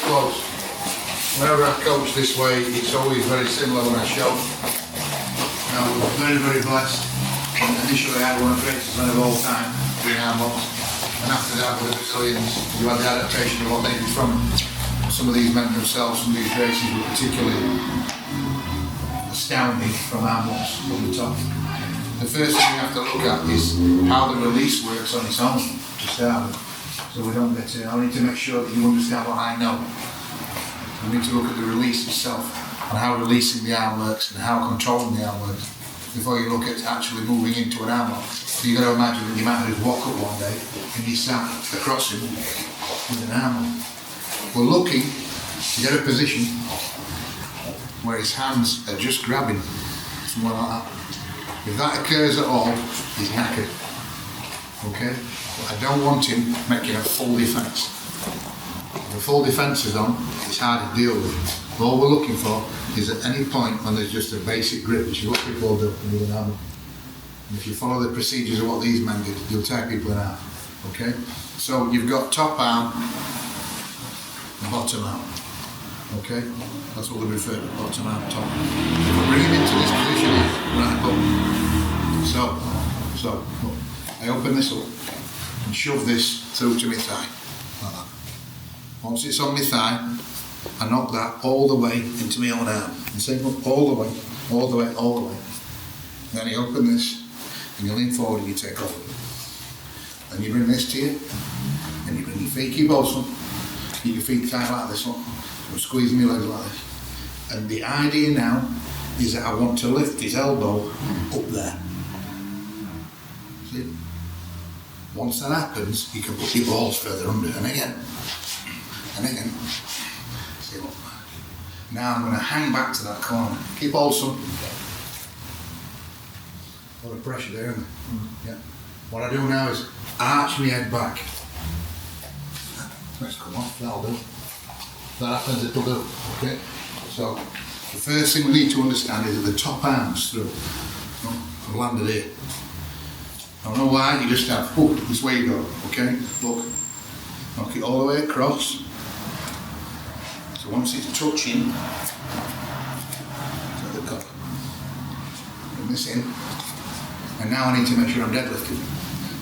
close. Whenever I coach this way, it's always very similar when I show. Now, we're very, very blessed. Initially, I had one of the greatest men of all time, doing arm locks. And after that, with the Brazilians, you had the adaptation of what they did from some of these men themselves. Some of these races were particularly astounding from arm locks from the top. The first thing you have to look at is how the release works on its own to start with. So we don't get to, I need to make sure that you understand what I know. We need to look at the release itself and how releasing the arm works and how controlling the arm works before you look at actually moving into an arm lock. So you've got to imagine that you might just walk up one day and you sat across him with an arm lock. We're looking to get a position where his hands are just grabbing, somewhere like that. If that occurs at all, he's knackered. Okay? But I don't want him making a full defence. If a full defence is on, it's hard to deal with. All we're looking for is at any point when there's just a basic grip, which is what people do with an arm. And if you follow the procedures of what these men did, you'll tear people in half. Okay? So you've got top arm and bottom arm. Okay? That's what we refer to, bottom arm, top. If we bring him into this position here, right, look. So, look. I open this up and shove this through to my thigh, like that. Once it's on my thigh, I knock that all the way into my own arm. You see, look, all the way, all the way, all the way. Then you open this, and you lean forward and you take off. Then you bring this to you, and you bring your feet, keep also, keep your feet tight like this one. I'm squeezing my legs like this. And the idea now is that I want to lift his elbow up there. See? Once that happens, you can put your balls further under, and again. See what? Now I'm going to hang back to that corner. Keep also. A lot of pressure there, isn't there? Yeah. What I do now is arch my head back. Let's come off, that'll do. If that happens, it'll do. Okay? So, the first thing we need to understand is that the top arm's through. I've landed here. I don't know why, you just have, this way you go, okay? Look, knock it all the way across. So once it's touching, to the cup, bring this in, and now I need to make sure I'm deadlifting.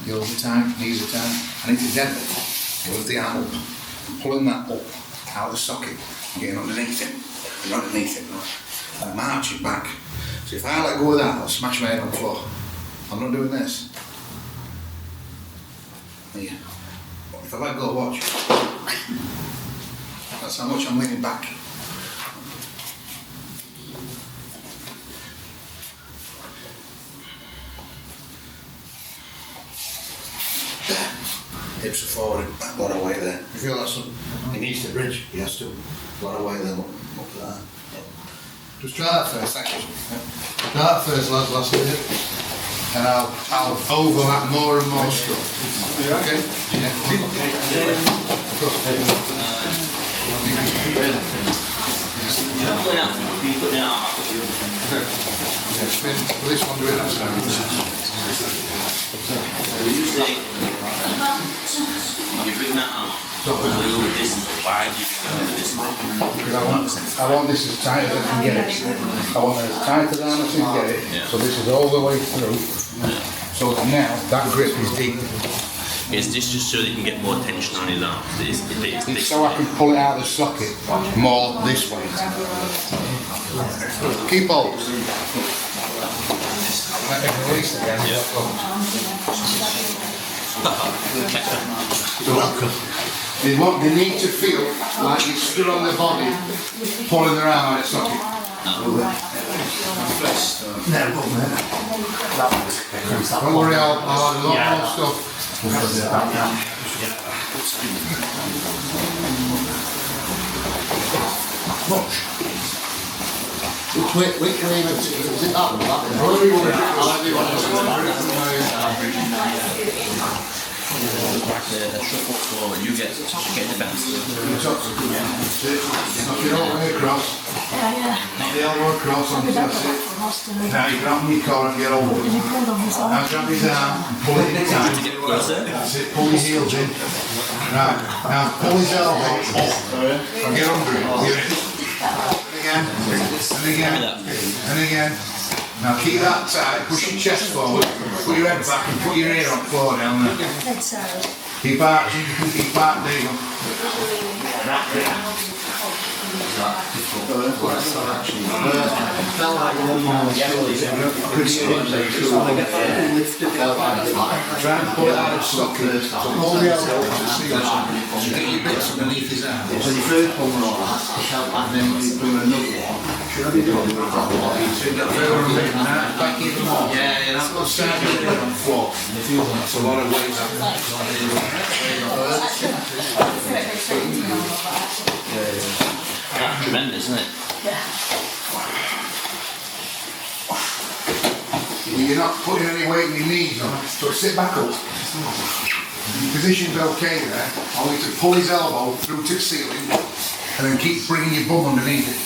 Heels are tight, knees are tight, I need to deadlift. Lift the arm up, I'm pulling that up, out of the socket, and getting underneath it, and underneath it, and I'm marching back. So if I let go of that, I'll smash my head on the floor. I'm not doing this. Yeah. If I let go, watch. That's how much I'm leaning back. There. Hips are forward, a lot of weight there. You feel that, son? He needs to bridge, he has to. A lot of weight there, look to that. Just try that first, actually. Try that first, lads, last minute. And I'll overlap more and more stuff. Okay? Yeah. Spin. Well, this one do it outside. You bring that up. I want this as tight as I can get it. I want it as tight as I can get it. Yeah. So this is all the way through. Yeah. So that now that grip is deep. Is this just so that you can get more tension on his arms? It's so I can pull it out of the socket more this way. Keep hold. Let me release again. You're welcome. They need to feel like they stood on their body, pulling their arm out of the socket. Don't worry, I'll add a lot more stuff. Which way is it that one? I'll have you a shuffle floor, you get the bounce. knock it all the way across. Yeah. Not the elbow across, on that's it. Now you grab your collar and get over it. Now grab his arm and pull it in tight. That's it, pull his heels in. Right, now pull his elbow up and get under it. Here it is. And again, and again. Now keep that tight, push your chest forward, put your head back and put your ear on the floor down there. Keep arching, keep arching, there you go. Try and pull it out of socket. So hold the elbow to the ceiling. So get your bits underneath his arm. So the first one was all that, and then we do another one. Should I be doing it? So you get further a bit now, back even more. Yeah, that's Put side of it on the floor. That's a lot of weight. Tremendous, isn't it? Well, you're not putting any weight in your knees on, so sit back up. Your position's okay there, only to pull his elbow through to the ceiling and then keep bringing your bum underneath it.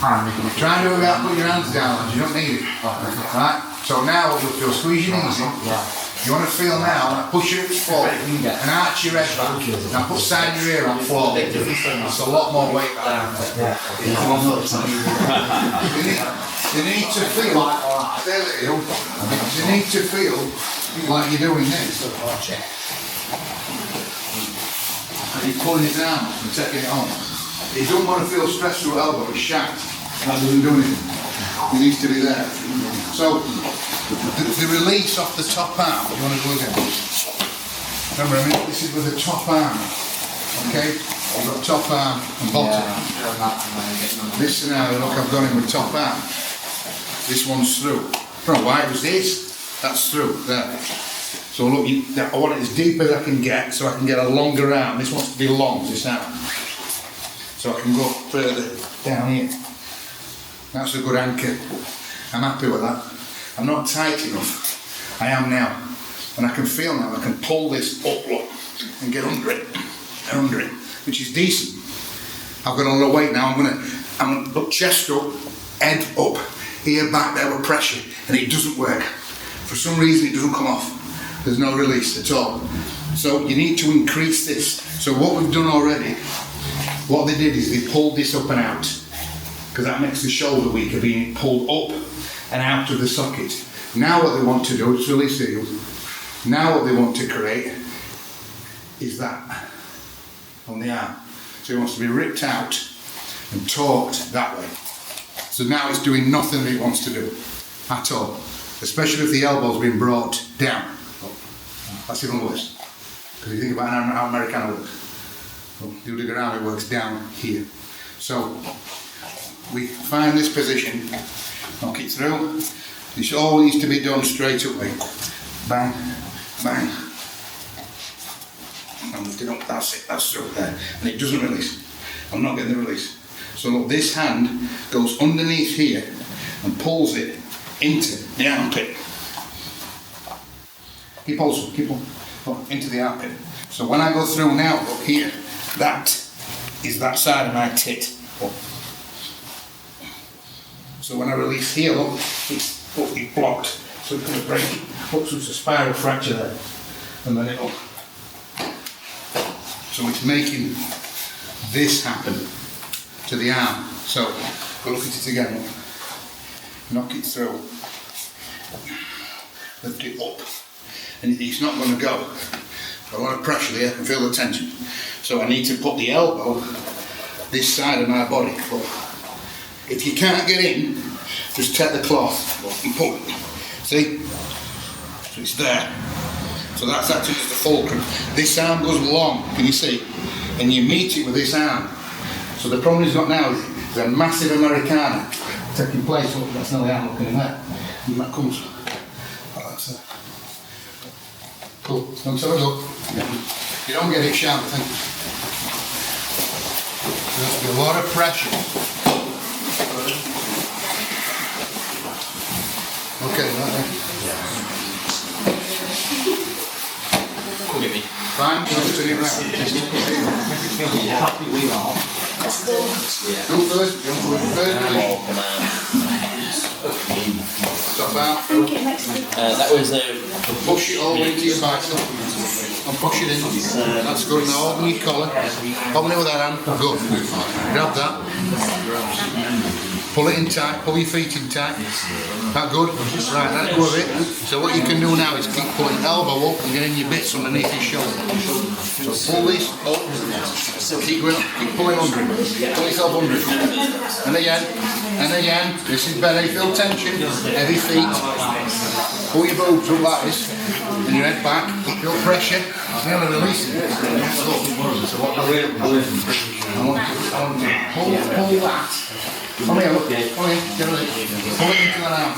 Try and do it without putting your hands down, you don't need it. Right? So now you'll squeeze your knees in. You want to feel now, push your hips forward and arch your head back. Now put side of your ear on the floor. That's a lot more weight down there. You need to feel, you need to feel like you're doing this. And he's pulling it down and taking it on. He don't want to feel stressed through elbow, it's shank. That doesn't do anything. He needs to be there. So, the release off the top arm, you want to go again? Remember, this is with the top arm. Okay? You've got top arm and bottom. This now, look, I've got him with top arm. This one's through. I don't know why it was this. That's through, there. So look, I want it as deep as I can get, so I can get a longer arm. This wants to be long, this arm. So I can go further down here. That's a good anchor. I'm happy with that. I'm not tight enough. I am now. And I can feel now, I can pull this up, look, and get under it, which is decent. I've got a lot of weight now. I'm gonna look chest up, head up, ear back there with pressure, and it doesn't work. For some reason it doesn't come off. There's no release at all. So you need to increase this. So what we've done already, what they did is they pulled this up and out, because that makes the shoulder weaker, being pulled up and out of the socket. Now what they want to do, it's really sealed. Now what they want to create is that on the arm. So it wants to be ripped out and torqued that way. So now it's doing nothing it wants to do at all, especially if the elbow's been brought down. That's even worse. Because you think about how Americano works. Well, the other ground, it works down here. So we find this position, knock it through. This all needs to be done straight away. Bang, bang. And lift it up, that's it, that's through there. And it doesn't release. I'm not getting the release. So look, this hand goes underneath here and pulls it into the armpit. He pulls into the armpit. So when I go through now, look here, that is that side of my tit. So when I release here, look, it's blocked. So it's going to break. Look, so it's a spiral fracture there. And then it'll. So it's making this happen to the arm. So we'll look at it again. Look. Knock it through. Lift it up. And it's not going to go. A lot of pressure there, I can feel the tension. So I need to put the elbow this side of my body. But if you can't get in, just take the cloth and pull it. See? So it's there. So that's acting as the fulcrum. This arm goes long, can you see? And you meet it with this arm. So the problem he's got now is a massive Americana taking place. Look, that's not the arm looking in there. And that comes. Oh, that's there. Cool. Let's have a look. You don't get it sharp, I think. There's a lot of pressure. Okay, right there. Look at me. Fine, just turn it around. Happy we are. Go first. Jump forward first. Stop out. That was Push it all into your bicep. And push it in. That's good. Now open your collar. Open it with that hand. Good. Grab that. Pull it in tight. Pull your feet in tight. That good? Right, let go of it. So what you can do now is keep putting elbow up and getting your bits underneath your shoulder. So pull this up. Keep going up. Keep pulling under it. Pull yourself under it. And again. And again. This is better. Feel tension. Heavy feet. Pull your boobs up like this. And your head back. Feel pressure. It's nearly releasing it. So what I want to pull that. Come here, look. Come here. Get it. Pull it into the arm.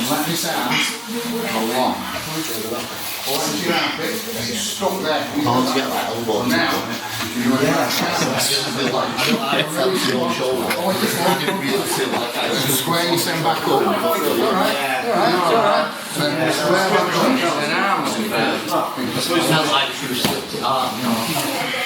Let this arm go long. Pull it into your armpit. And you're stuck there. Can't get that elbow. Now, you're going to square yourself back up. Alright. Square back up. And arms. It's not like you slipped it up, you know.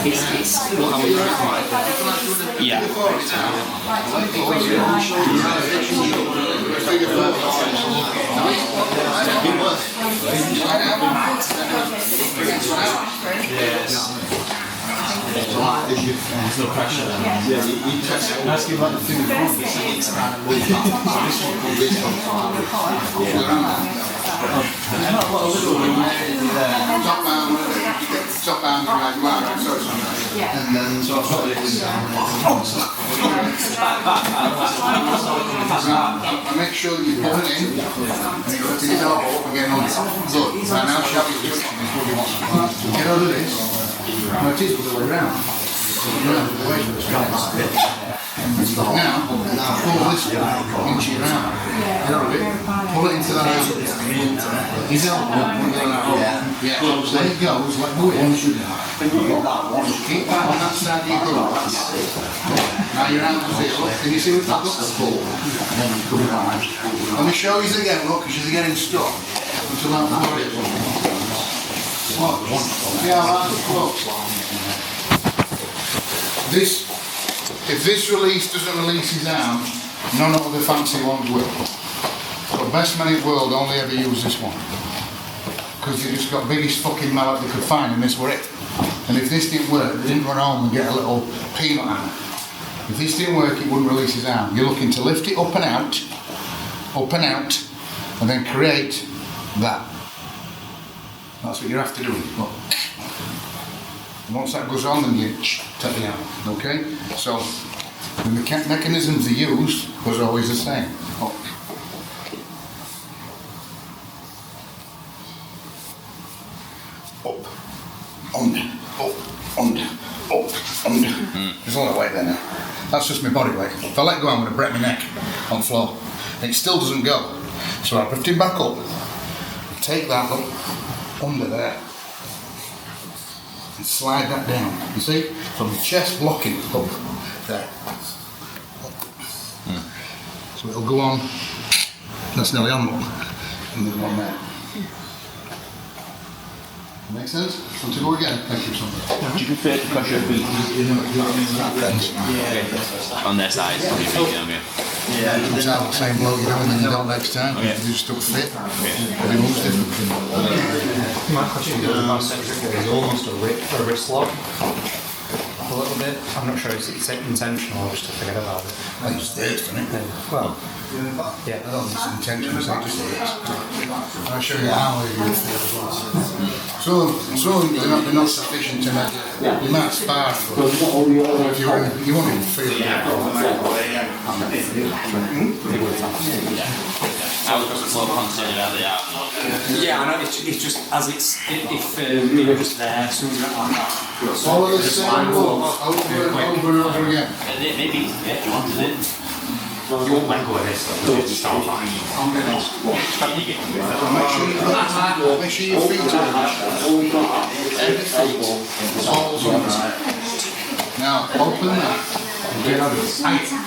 It's just There's no pressure then. Yeah, you touch it. Ask you about the thing it's kind of moving. top arm right, and then so make sure that you pull it in and you put it elbow up and get on it. Good. Now shove your friction is what you want. Get out of this. No, it is the other way around. Now, pull this into your arm. Get out of it. Pull it into that arm. His elbow. Yeah. So there it goes, like go in. Keep that on that side of your glove. Now your arms are here. Look, can you see what that looks like? Let me show you again, look, because you're getting stuck. Until that body is on. See how that's close? If this release doesn't release his arm, none of the fancy ones will. So best men in the world only ever use this one. Because they just got biggest fucking mallet they could find and this were it. And if this didn't work, they didn't run home and get a little peanut arm. If this didn't work, it wouldn't release his arm. You're looking to lift it up and out, and then create that. That's what you have to do. Look. And once that goes on, then you take the arm. Okay? So the mechanisms they used was always the same. Up. Up. Under. Up. Under. Up. Under. There's a lot of weight there now. That's just my body weight. If I let go, I'm going to break my neck on the floor. And it still doesn't go. So I lift it back up. Take that up under there. And slide that down. You see? From the chest blocking up there. So it'll go on. That's nearly on one. And there's one there. Make sense? Want to go again? Thank you so much. Do you prefer to crush your feet? On their sides, on your feet, yeah. It's out the same bloke you know and then you don't next time. You just stuck fit. Every move's different. My question is almost a wrist lock. A little bit. I'm not sure if it's intentional or just to forget about it. Well, it's there, isn't it? Well, yeah. I don't think it's intentional, it's just there. I'll show you how you do it as well. So they're not sufficient to make it. You might spar, but if you want to feel it. I was more concerned about the arm. Yeah, I know. It's just as if you're just there, as soon as you're like that. Follow the same rules over and over again. Maybe if you wanted it. You won't let go of this, though. Just start fine. So make sure your feet are every feet falls on. Now open that.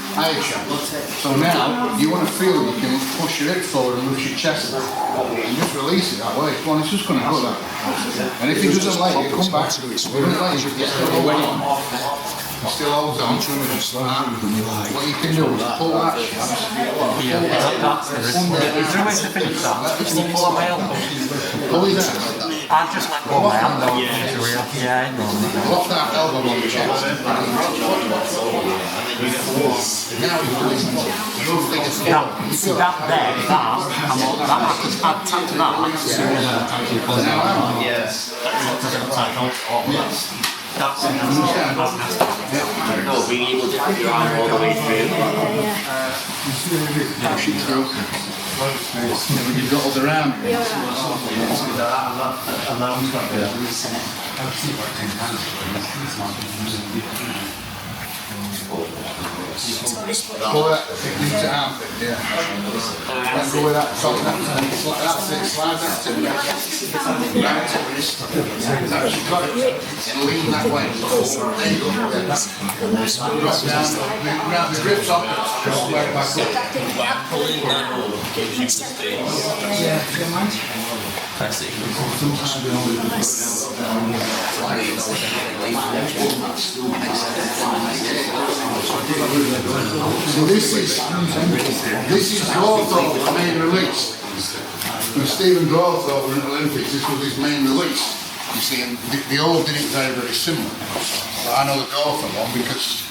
Higher shot. So now you want to feel you can push your hips forward and lift your chest and just release it that way. Come on, it's just going to go that way. And if he doesn't like it, come back. If he doesn't like it, still holds on. What you can do is pull that shaft. Is there a way to finish that? Pull my elbow. Pull his ass. I've just let go of my hand though. Yeah, Lock that elbow on the chest. Now he's doing that there, that, I'd tap to that. No, being able to put your arm all the way through. When you've got other arm. Pull that into armpit, yeah. Let go with that, so that's it, slide that to the right to wrist. You've got it, lean that way. There you go. Drop down, grab the grips off, just square it back up. Pulling that over gives you the space. That's it. So this is Drawthorpe's main release. When Stephen Drawthorpe were in the Olympics, this was his main release. You see, and they all did it very, very similar. But I know the Drawthorpe one because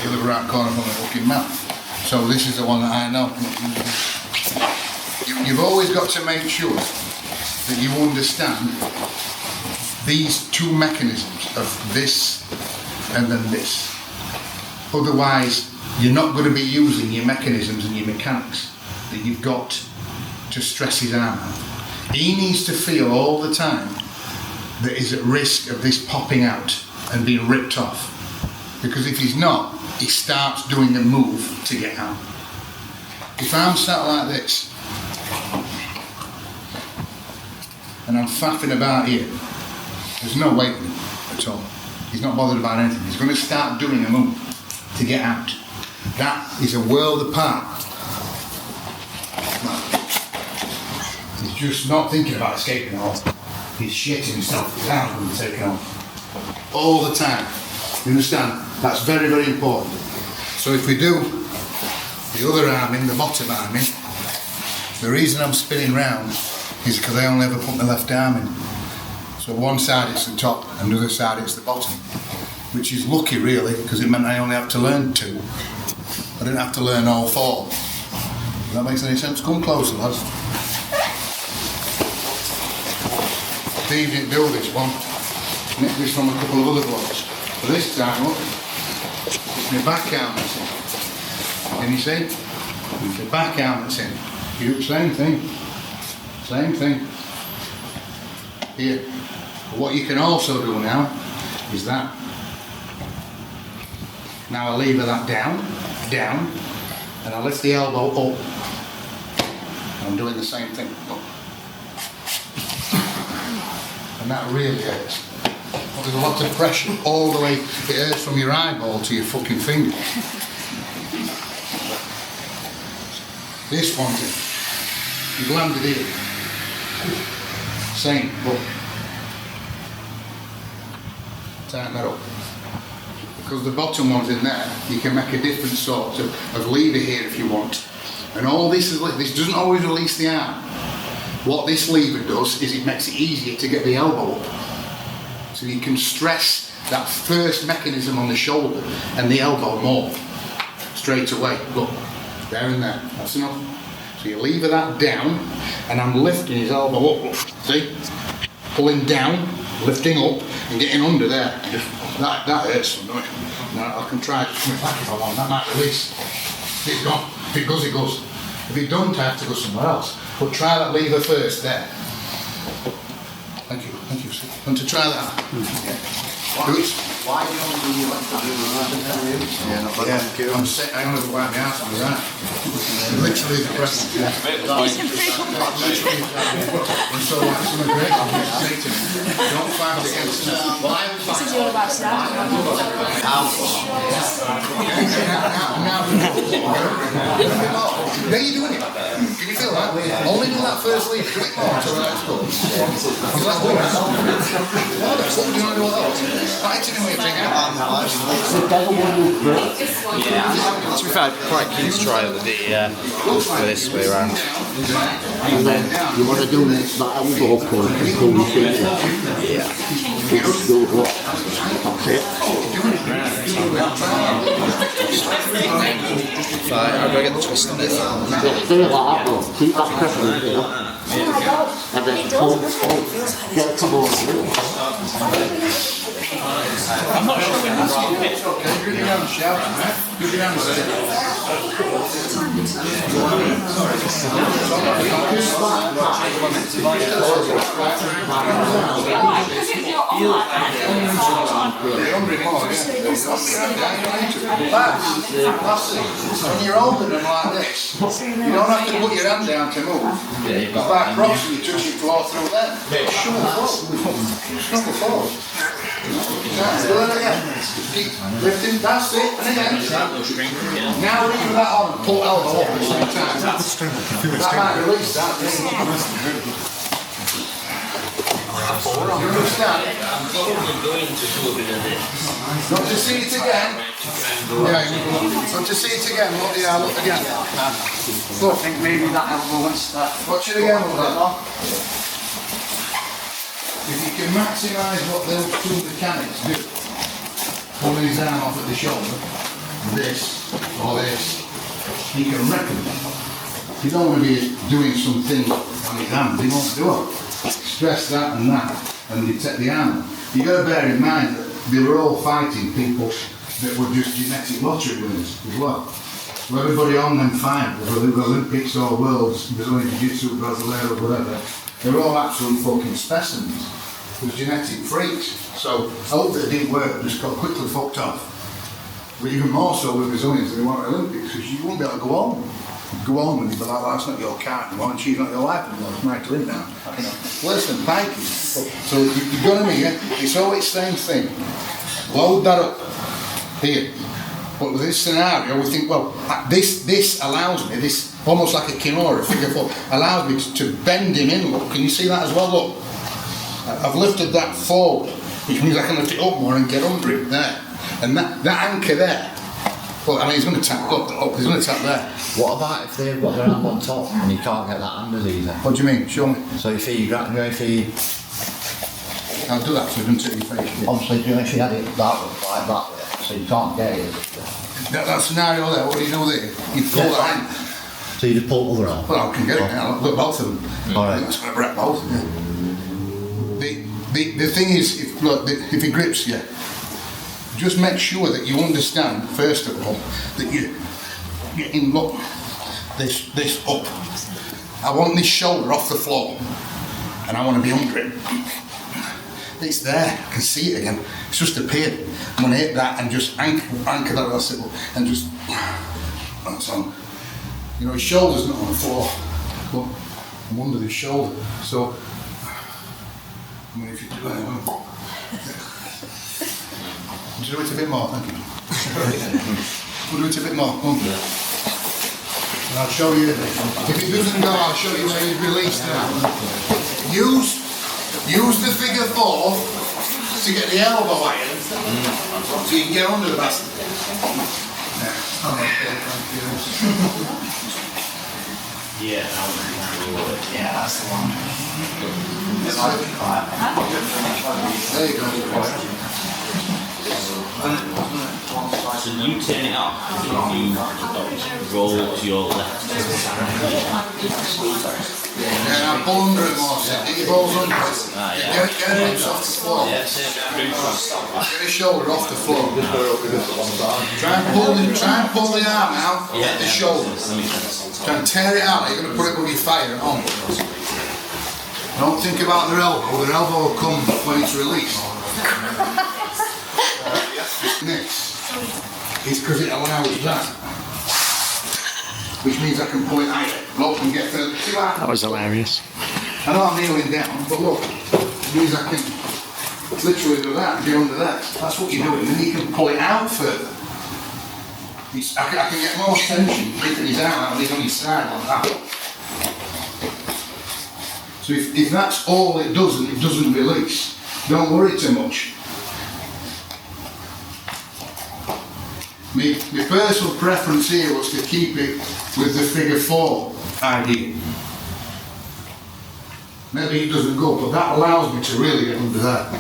he live around the corner from the fucking mouth. So this is the one that I know. You've always got to make sure that you understand these two mechanisms of this and then this. Otherwise, you're not going to be using your mechanisms and your mechanics that you've got to stress his arm out. He needs to feel all the time that he's at risk of this popping out and being ripped off. Because if he's not, he starts doing a move to get out. If I'm sat like this, and I'm faffing about here, there's no weight at all. He's not bothered about anything. He's going to start doing a move to get out. That is a world apart. He's just not thinking about escaping at all. He's shitting himself. His arm's going to be taken off. All the time. You understand? That's very, very important. So if we do the other arm in, the bottom arm in, the reason I'm spinning round is because I only ever put my left arm in. So one side it's the top and the other side it's the bottom. Which is lucky really, because it meant I only have to learn two. I didn't have to learn all four. If that makes any sense? Come closer, lads. Steve didn't do this one. Nicked this from a couple of other blocks. But this time, look, it's my back arm that's in. Can you see? It's the back arm that's in. You do the same thing. Same thing. Here. But what you can also do now is that. Now I lever that down, and I lift the elbow up. I'm doing the same thing. Look. And that really hurts. There's a lot of pressure all the way. It hurts from your eyeball to your fucking finger. This one thing. You've landed here. Same, look. Tighten that up. Because the bottom one's in there, you can make a different sort of lever here if you want. And all this doesn't always release the arm. What this lever does is it makes it easier to get the elbow up. So you can stress that first mechanism on the shoulder and the elbow more straight away. Look, there and there, that's enough. So you lever that down, and I'm lifting his elbow up, see? Pulling down, lifting up, and getting under there. That hurts some, doesn't it? Now I can try to swing back if I want, that might release. It's gone. If it goes, it goes. If you don't, I have to go somewhere else. But try that lever first there. Thank you, Steve. Want to try that? Do it. Why do you want to do Yeah, not bad. Yeah, I'm sick. I only wipe my ass with that. Literally the press. Literally. And so that's something great. Say to me, don't fight against it. This is your last now. Now you're doing it. Can you feel that? Only do that first lead. Do it more. So that's good. That's what do you want to do else? Fighting away, bring out. To be fair, I'm quite keen to try the this way around. And then you want to do that elbow pull and pull your feet up. Yeah. Just do what? That's it. Fine, how do I get the twist on this? Just stay like that though. Keep that pressure here. And then pull, get it towards you. I'm not sure when that's okay. Good around shout, right? Good around when you're holding them like this, you don't have to put your hand down to move. It's like rocks and you touch your floor through them. Shove the floor. Do it again. Keep lifting, that's it, and again. Now leave that on and pull elbow up at the same time. That might release that. You understand? Not to see it again. Yeah, not to see it again. Look, yeah, look again. Look. I think maybe that elbow wants that. Watch it again, look. If you can maximise what those two mechanics do, pull his arm off at the shoulder, this or this, he can reckon. You don't want to be doing something on his hand, he won't do it. Stress that, and you take the arm. You've got to bear in mind that they were all fighting people that were just genetic lottery winners as well. So everybody on them fight, whether they were Olympics or Worlds, Brazilian Jiu-Jitsu, Brasileiro, or whatever, they're all absolute fucking specimens. They're genetic freaks. So I hope that it didn't work, just got quickly fucked off. But even more so with Brazilians than they want at Olympics, because you won't be able to go home. Go home and you'd be like, well, that's not your car anymore, and she's not your wife anymore, it's married to him now. You know, worse than biking. So you've got to me, yeah? It's always the same thing. Load that up here. But with this scenario, we think, well, this allows me, this almost like a kimura, figure four, allows me to bend him in. Look, can you see that as well? Look, I've lifted that forward, which means I can lift it up more and get under it there. And that anchor there, well, I mean, he's going to tap up, he's going to tap there. What about if they've got their hand on top and you can't get that under either? What do you mean? Show me. So if he I'll do that so you don't take your face. obviously if he had it that way, like that way, so you can't get it. That scenario there, what do you do there? You pull that hand. So you just pull the other arm. Well, I can get it now. Look, both of them. Alright. That's going to break both. Yeah. The thing is, if he grips you, just make sure that you understand, first of all, that you're getting, look, this up. I want this shoulder off the floor, and I want to be under it. It's there, I can see it again. It's just appeared. I'm going to hit that and just anchor that, that's it, and just, that's on. You know, his shoulder's not on the floor. Look, I'm under his shoulder. So, I mean, if you do that, would you do it a bit more? Thank you. We'll do it a bit more. Come on. And I'll show you. If it doesn't go, I'll show you where you release now. Use the figure four to get the elbow iron, so you can get under the basket. Yeah, that's the one. There you go. So you turn it off and you roll to your left. Yeah, I'm under it more, get your balls under it. Get it off the floor. Get his shoulder off the floor. Try and pull the arm out at the shoulder. Try and tear it out, you're going to put it with your fire on. Don't think about the elbow will come when it's released. Next is because it allows that, which means I can pull it out, look and get further. That was hilarious. I know I'm kneeling down, but look, it means I can literally do that and get under that. That's what you're doing, then you can pull it out further. I can get more tension if he's out and he's on his side like that. So if that's all it does and it doesn't release, don't worry too much. My personal preference here was to keep it with the figure 4 idea. Maybe it doesn't go, but that allows me to really get under that.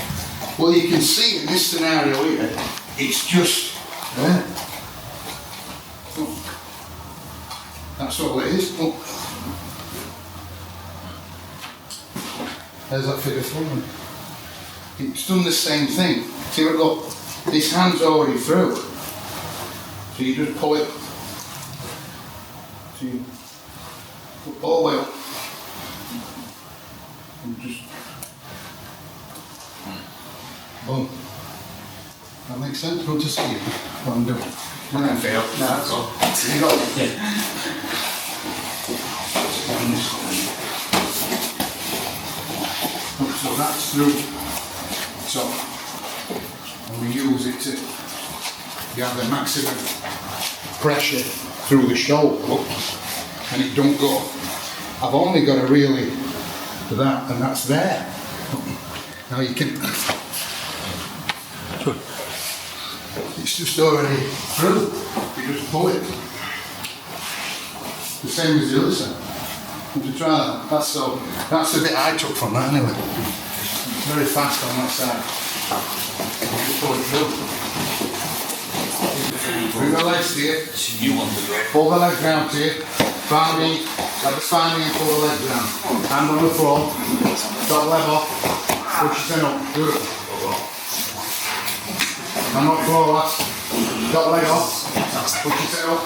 Well, you can see in this scenario here, it's just there. That's all it is. There's that figure 4. It's done the same thing. See, look, this hand's already through. So you just pull it. So you put all the way up. And just boom. That makes sense? Good to see you. What I'm doing. No, that's all. You got it. So that's through. So, and we use it to, you have the maximum pressure through the shoulder, and it don't go. I've only got to really do that, and that's there. Now you can, it's just already through. You just pull it. The same as the other side. To try that. That's the bit I took from that anyway. It's very fast on that side. Just pull it through. Bring the legs to you. Pull the legs round to you. Find me and pull the legs round. Hand on the floor. Top leg off. Push your chin up. Beautiful. Hand on the floor, lads. Top leg off. Push your chin up.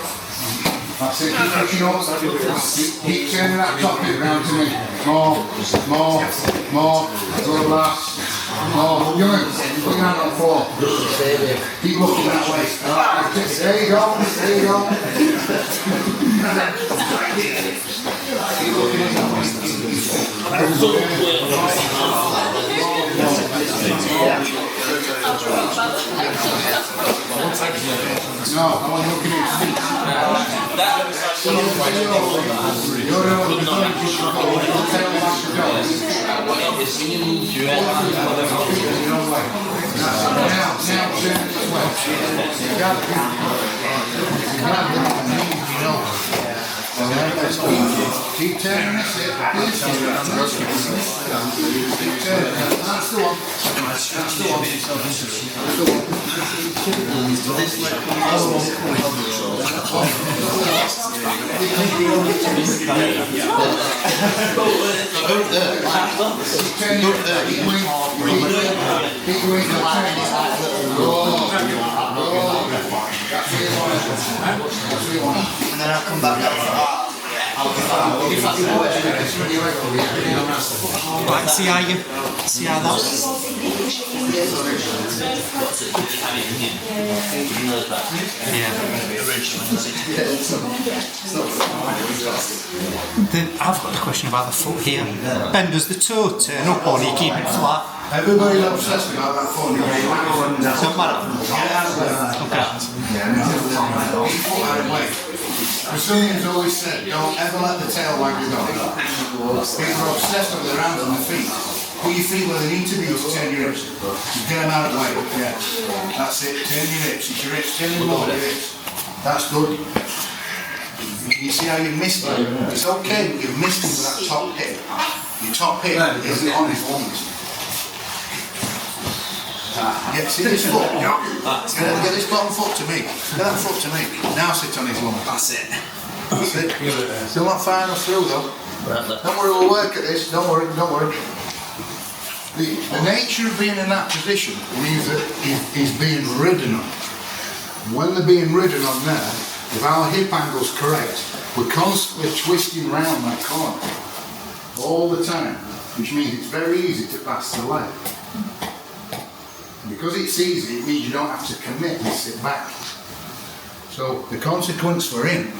That's it, keep pushing up. Keep turning that top bit round to me. More. Good last. More. Young, put your hand on the floor. Keep looking that way. There you go. Keep looking at that No, I want to look at his feet. Keep turning this hip, please. Keep turning. That's the one. And then I'll come back up. Right, see how that's. Then I've got a question about the foot here. Ben, does the toe turn up or do you keep it flat? Everybody's obsessed about that phone. Don't matter. Brazilians always said, don't ever let the tail wag your dog. People are obsessed with their hands and their feet. Put your feet where they need to be to turn your hips. Just get them out of the way. Yeah. That's it. Turn your hips. It's your hips. Turn them over your hips. That's good. You see how you missed it? It's okay, but you've missed it with that top hip. Your top hip isn't on his ones. Yeah, see this foot? Get this bottom foot to me. Get that foot to me. Now sit on his lump. That's it. That's it. Still not far enough through though. Don't worry, we'll work at this. Don't worry, don't worry. The nature of being in that position means that he's being ridden on. When they're being ridden on there, if our hip angle's correct, we're constantly twisting round that corner all the time, which means it's very easy to pass the leg. And because it's easy, it means you don't have to commit and sit back. So the consequence for him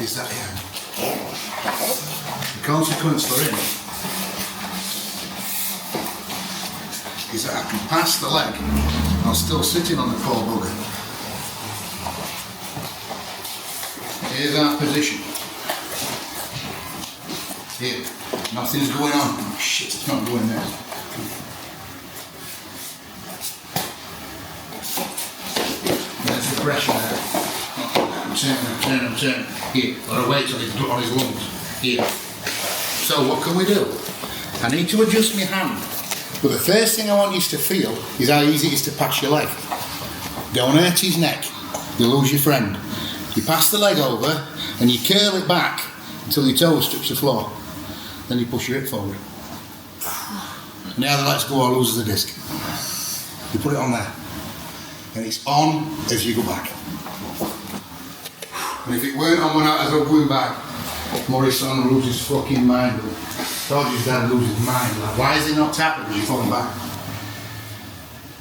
is that the consequence for him is that I can pass the leg while still sitting on the poor bugger. Here's our position. Here, nothing's going on. Oh, shit, it's not going there. There's the pressure there. I'm turning. Here, got to wait till he's on his lungs. Here. So what can we do? I need to adjust my hand. But the first thing I want you to feel is how easy it is to pass your leg. Don't hurt his neck. You'll lose your friend. You pass the leg over and you curl it back until your toe strips the floor. Then you push your hip forward. Now the legs go or loses the disc. You put it on there. And it's on as you go back. And if it weren't on when I was going back, Morrison would lose his fucking mind. Told his dad lose his mind. Like, why is he not tapping when you're falling back?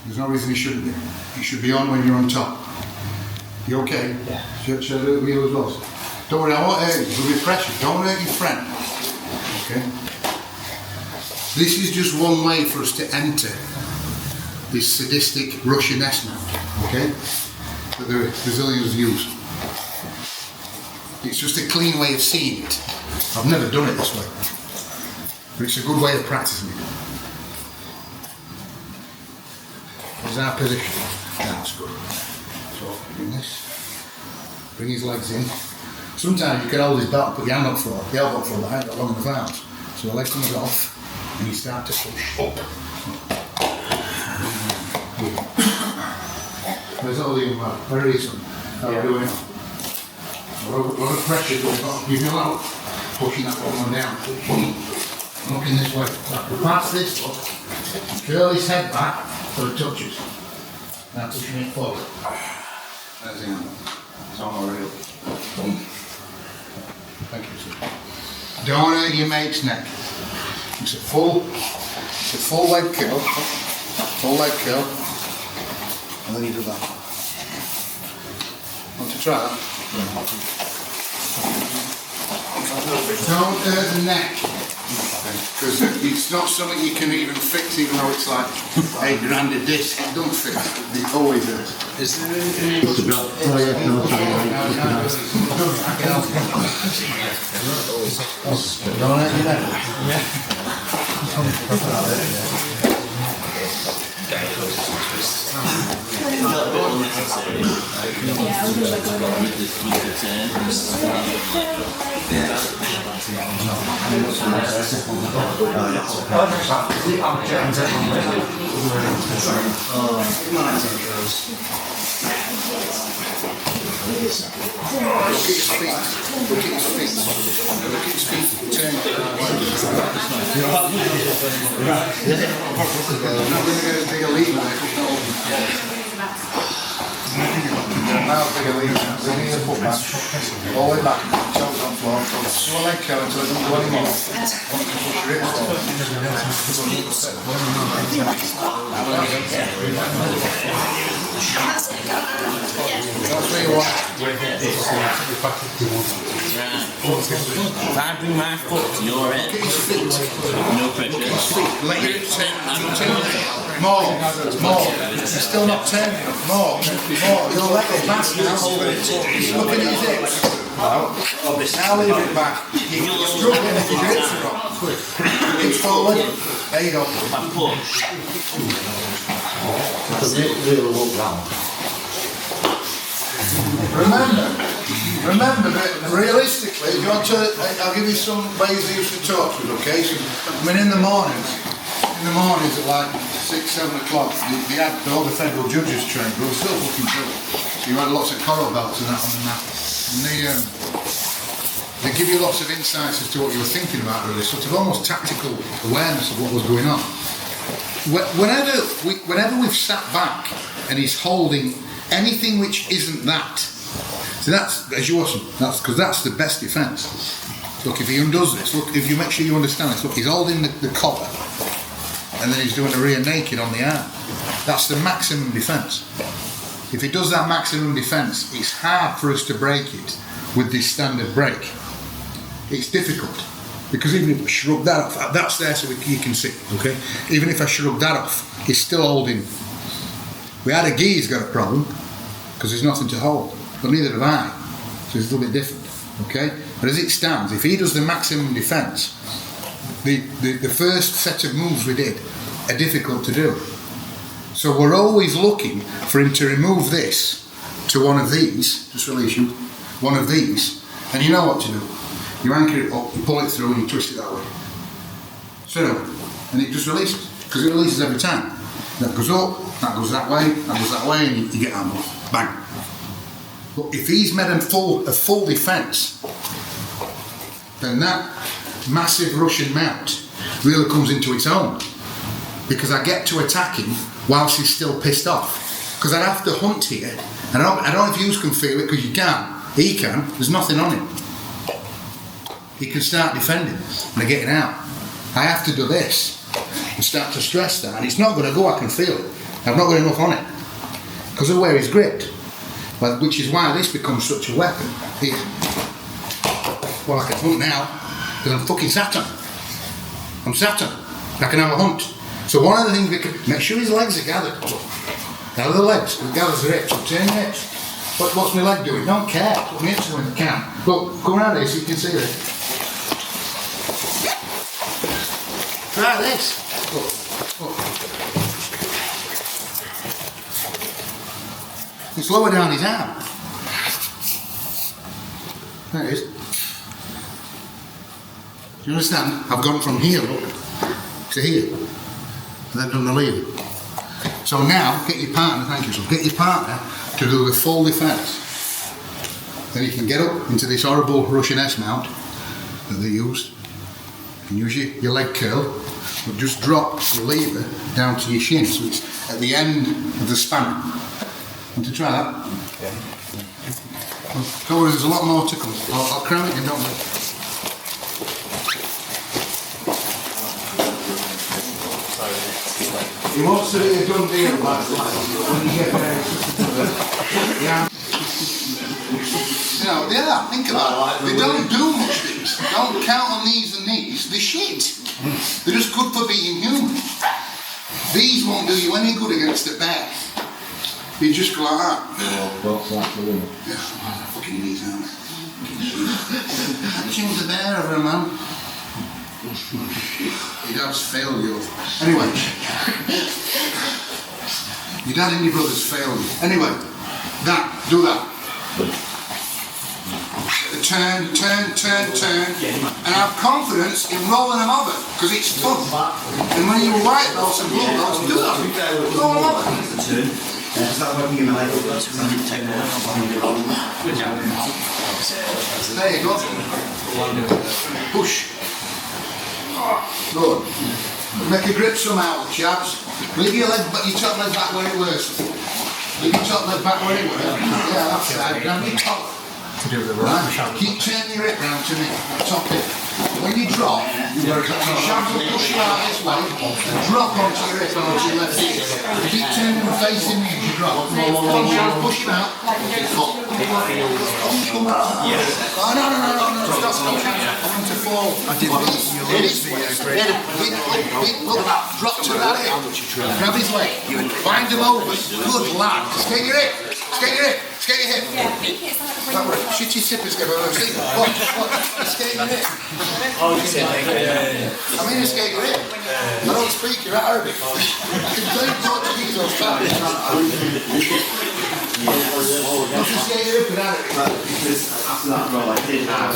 There's no reason he shouldn't be. He should be on when you're on top. You okay? Yeah. Should I do it with you as well? Don't worry, I won't hurt you. There'll be pressure. Don't hurt your friend. Okay? This is just one way for us to enter this sadistic Russian-esque now. Okay? That the Brazilians use. It's just a clean way of seeing it. I've never done it this way. But it's a good way of practicing it. There's our position. That's good. So, doing this. Bring his legs in. Sometimes you can hold his belt, put your hand up for it. The elbow for it, I ain't got long enough arms. So the leg comes off, and you start to push up. There's all the very easy. How are we doing? A lot of pressure going on. You feel out, pushing that one down. Looking this way. So pass this look, curl his head back so it touches. Now pushing it forward. There's the hand. It's on already. Thank you, sir. Don't hurt your mate's neck. It's a full leg curl. Full leg curl. And then you do that. Want to try that? Don't hurt the neck. Because it's not something you can even fix, even though it's like $8 a disc. It don't fix. It always hurts. Is there anything else? Don't hurt your neck. Look at his feet. Look at his feet. Look at his feet. Turn it. I'm not going to get as big a lead now. Now big a lead now. So we need a foot back. All the way back. Toes on floor. So a leg curl until it doesn't go anymore. Once you push your hips forward. That's where you want. If I bring my foot to your head, no pressure. Let your hips turn. More. You're still not turning. More. Your leg will pass now. Looking at his hips. Now leave it back. You're struggling if your hips are wrong. Hips forward. There you go. I push. Remember that realistically, if you want to, I'll give you some ways I used to talk with, okay? So, I mean, in the mornings, in the mornings at like 6, 7 o'clock, they had all the federal judges trained, but they were still fucking good. You had lots of coral belts and that on the map. And they give you lots of insights as to what you were thinking about, really, sort of almost tactical awareness of what was going on. Whenever we've sat back and he's holding anything which isn't that, so that's, as you watch, because that's the best defence. Look, if he undoes this, look, if you make sure you understand this, look, he's holding the collar and then he's doing a rear naked on the arm. That's the maximum defence. If he does that maximum defence, it's hard for us to break it with this standard break. It's difficult. Because even if I shrug that off, that's there so you can see, okay? Even if I shrug that off, he's still holding. We had a gi, he's got a problem, because there's nothing to hold, but neither have I. So it's a little bit different, okay? But as it stands, if he does the maximum defence, the first set of moves we did are difficult to do. So we're always looking for him to remove this to one of these, just release you, one of these, and you know what to do. You anchor it up, you pull it through and you twist it that way. So, and it just releases, because it releases every time. That goes up, that goes that way, and you get handle. Bang. But if he's made a full defence, then that massive Russian mount really comes into its own. Because I get to attack him whilst he's still pissed off. Because I'd have to hunt here, and I don't know if you can feel it, because you can. He can, there's nothing on him. He can start defending and they're getting out. I have to do this and start to stress that, and it's not going to go, I can feel it. I've not got enough on it because of where he's gripped, well, which is why this becomes such a weapon. Here. Well, I can hunt now because I'm fucking Saturn. I'm Saturn. I can have a hunt. So one of the things we can make sure his legs are gathered. Gather the legs, gather the hips, turn your hips. What's my leg doing? Don't care. Put my hips when I can. Look, come around here so you can see this. Try this. Look. It's lower down his arm. There it is. Do you understand? I've gone from here, look, to here. And then done the lever. So now, get your partner, thank you, so get your partner to do the full defence. Then you can get up into this horrible Russian S mount that they used. You can use your leg curl, but just drop your lever down to your shin, so it's at the end of the spanner. Want to try that? Yeah. Well, there's a lot more to come. I'll cram it in, don't I? He wants to be a done deal, like when you get there. Yeah. Yeah, think about it. They don't do much these. Don't count on these and these. They're shit. They're just good for being human. These won't do you any good against a bear. You just go like that. Yeah, fucking knees, aren't they? Change the bear over a man. Your dad's failed you. Anyway. Your dad and your brothers failed you. Anyway, do that. Turn, and have confidence in rolling them over, because it's fun. And when you're white belts and blue belts, do that. Roll them over. There you go. Push. Good. Make a grip somehow, chaps. Leave your top leg back where it was. Leave your top leg back where it was. Yeah, that's it. Grab your top. Keep turning your hip round to me. Top hip. When you drop, your shafts will push you out this way and drop onto your hip and onto your left hip. Keep turning and facing me as you drop. Push him out. Come on. Oh, no. Stop. I want to fall. Drop to that hip. Grab his leg. Bind him over. Good lad. Skate your hip. Skate your hip. That way. Shit your sippers go over. See? Watch. Skate your hip. I mean, skate your hip. I don't speak your Arabic. I can play Portuguese or Spanish. You can skate your hip in Arabic. After that role, I did have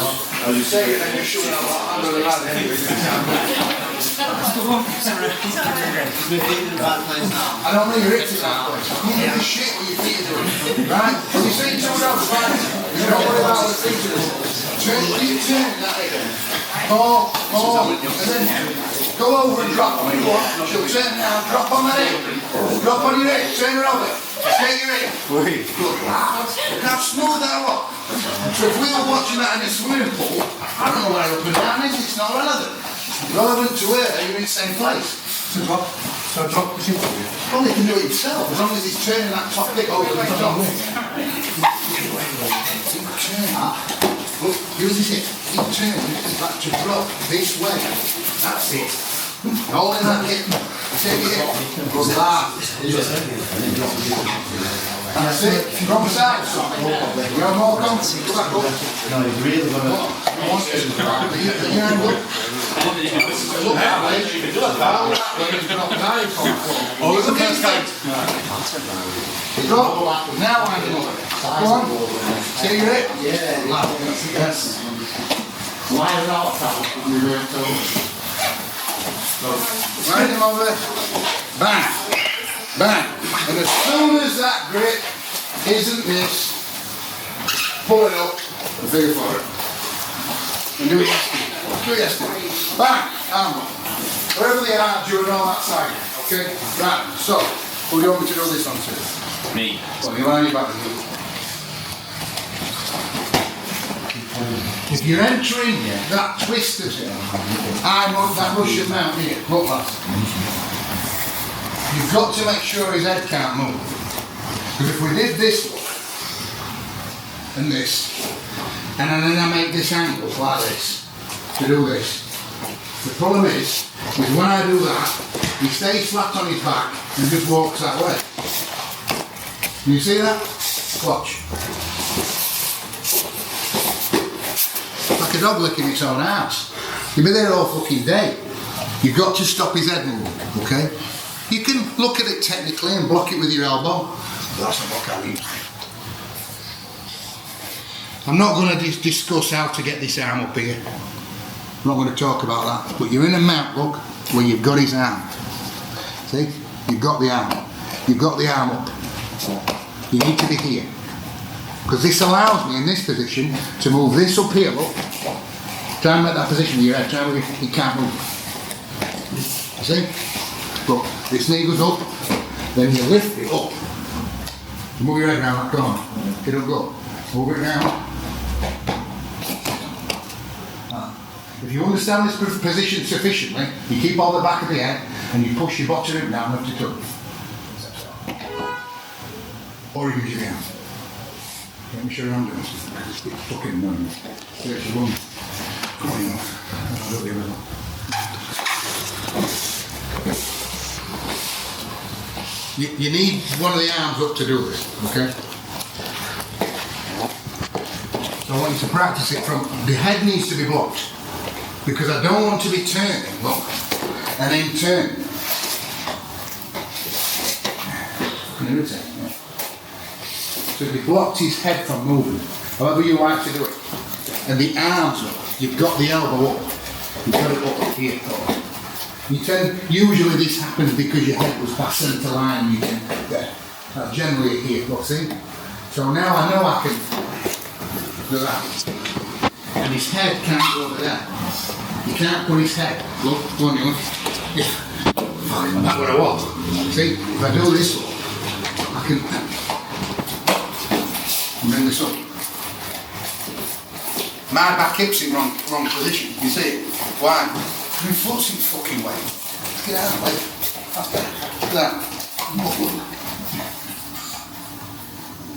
You say it and you're showing up under the ladder anyway. I don't think you're it that way. You need to shit what your feet are doing. Right? When you see someone else fighting, you don't worry about what the feet are doing. Keep turning that way. More, and then go over and drop on your one. She'll turn now, drop on the hip. Drop on your hip, turn her over. Take your hip. Good. Now smooth that up. So if we were watching that in a swimming pool, I don't know where up and down is, it's not relevant. Relevant to her, you're in the same place. So drop the ship. Well, he can do it himself, as long as he's turning that top bit over the top. Keep turning. Look, use his hip. Keep turning back to drop this way. That's it. Hold in that hip. Take your hip. Go down. That's it. Drop us out. You have more confidence. Go back up. No, he's really going to. Look that way. Look that way. He's got knife on. Oh, look at his face. Drop. Now I'm in. Go on. See your hip? Yeah. Yes. Why not? Right him over. Bang. Bang. And as soon as that grip isn't this, pull it up and figure for it. And do it yesterday. Do it yesterday. Bang. Arm up. Wherever they are, do it on that side. Okay? Right. So, who do you want me to do this on to? Me. Well, you lie on your back and do it. If you're entering that twisted arm up that Russian mount here, look lads. You've got to make sure his head can't move. Because if we did this one, and this, and then I make this angle like this, to do this, the problem is when I do that, he stays flat on his back and just walks that way. Can you see that? Watch. Like a dog licking its own ass. You'll be there all fucking day. You've got to stop his head moving, okay? You can look at it technically and block it with your elbow, but that's not what I mean. I'm not going to discuss how to get this arm up here. I'm not going to talk about that. But you're in a mount, look, where you've got his arm. See? You've got the arm. You've got the arm up. You need to be here. Because this allows me in this position to move this up here, look. Try and make that position with your head. Try and move it. You can't move. See? Look, this knee goes up, then you lift it up. Move your head around that corner. It don't go. Move it down. If you understand this position sufficiently, you keep on the back of the head and you push your bottom hip down up to toe. Or you can use your hand. Let me show you how I'm doing this. It's fucking annoying. There's your one. Come on, you know. I'll do the other one. You need one of the arms up to do this, okay? So I want you to practice it from, the head needs to be blocked. Because I don't want to be turning, look, and then turn. Can you irritate me? So he blocked his head from moving, however you like to do it. And the arms up, you've got the elbow up, you've got it up here. Usually this happens because your head was past centre line, you can, generally here, look, see? So now I know I can do that. And his head can't go over there. You can't put his head, look, go on, you look. Yeah. That's what I want. See, if I do this one, I can bring this up. My back hip's in wrong position, you see it? Why? My foot's in the fucking way. Get out of the way. That's better. Look at that.